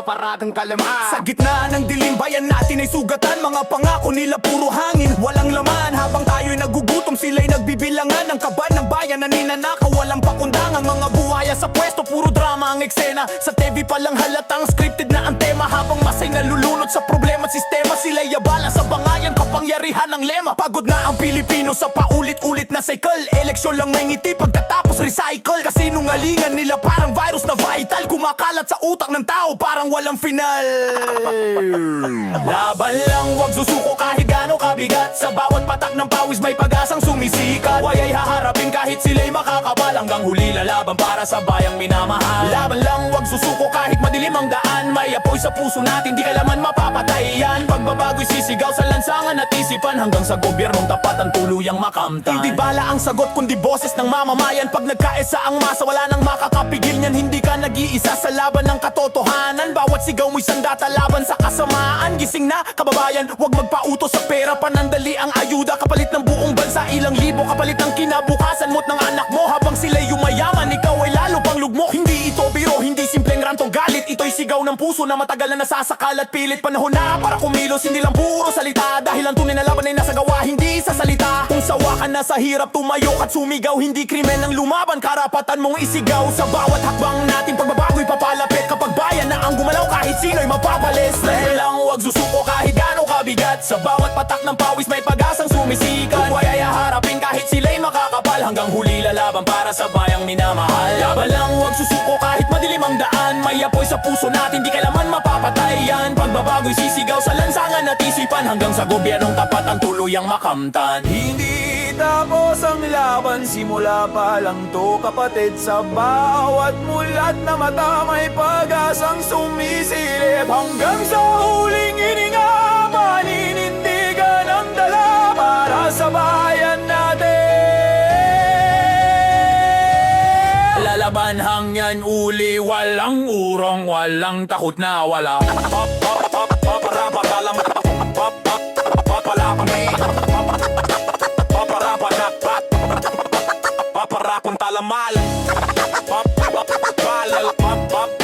paradang kalaman. Sa gitna ng dilim, bayan natin ay sugatan. Mga pangako nila puro hangin, walang laman. Habang tayo'y nagugutom, sila'y nagbibilangan. Ang kaban ng bayan na ninanakaw, walang pakundangan. Mga buhaya sa pwesto, puro drama ang eksena. Sa TV palang halatang scripted na ang tema. Habang masay nalulunod sa problema at sistema, sila'y abala sa bangayan, kapangyarihan ng lema. Pagod na ang Pilipino sa paulit-ulit na cycle. Eleksyon lang may ngiti, pagkatapos recycle. Kasinungalingan nila parang virus na vital, kumakalat sa utak ng tao parang walang final. Laban lang, wag susuko kahit gaano kabigat. Sa bawat patak ng pawis may pag-asang sumisikat. Huwag ay haharapin kahit sila'y makakapal. Hanggang huli lalaban para sa bayang minamahal. Laban lang, wag susuko kahit madilim ang daan. May apoy sa puso natin, di kailanman mapapatay yan. Pagbabago'y sisigaw sa lansangan at isipan. Hanggang sa gobyernong tapat ang tuluyang makamtan. Hindi bala ang sagot kundi boses ng mamamayan. Pag nagkaisa ang masa, wala nang makakapigil niyan. Hindi ka nag-iisa sa laban ng katotohanan. Bawat sigaw mo'y sandata laban sa kasamaan. Gising na kababayan, huwag magpauto sa pera. Panandali ang ayuda kapalit ng buong bansa. Ilang libo kapalit ng kinabukasan mo't ng anak mo. Habang sila'y yumayaman, ikaw ay lalo pang lugmok. Hindi ito biro, hindi simpleng rantong galit. Ito'y sigaw ng puso na matagal na nasasakal at pilit. Panahon na para kumilos, hindi lang puro salita. Dahil ang tunay na laban ay nasa gawa, hindi sa salita. Kung sawa ka na sa hirap, tumayo at sumigaw. Hindi krimen ang lumaban, karapatan mong isigaw. Sa bawat hakbang natin, pagbabago'y papalapit. Kapag bayan na ang gumalaw, kahit sino'y mapapalis. Dahil lang huwag susuko kahit gaano kabigat. Sa bawat patak ng pawis may pag-asang sumisikat. Huwag ay haharapin kahit sila'y makakapal. Hanggang huli lalaban para sa bayang minamahal. Laban lang, huwag susuko kahit madilim ang daan. May apoy sa puso natin, di kailanman mapapatay yan. Pagbabago'y sisigaw sa lansangan at isipan. Hanggang sa gobyernong tapat ang tuluyang makamtan. Hindi tapos ang laban, simula pa lang to kapatid. Sa bawat mulat na mata may pag-asang sumisilip. Hanggang sa huling hininga, maninindigan ang dala para sa bayan natin. Lalaban hangyan uli, walang urong, walang takot na wala. Para patalam, papalapang may paparapang talamal. Papalal, papapapal.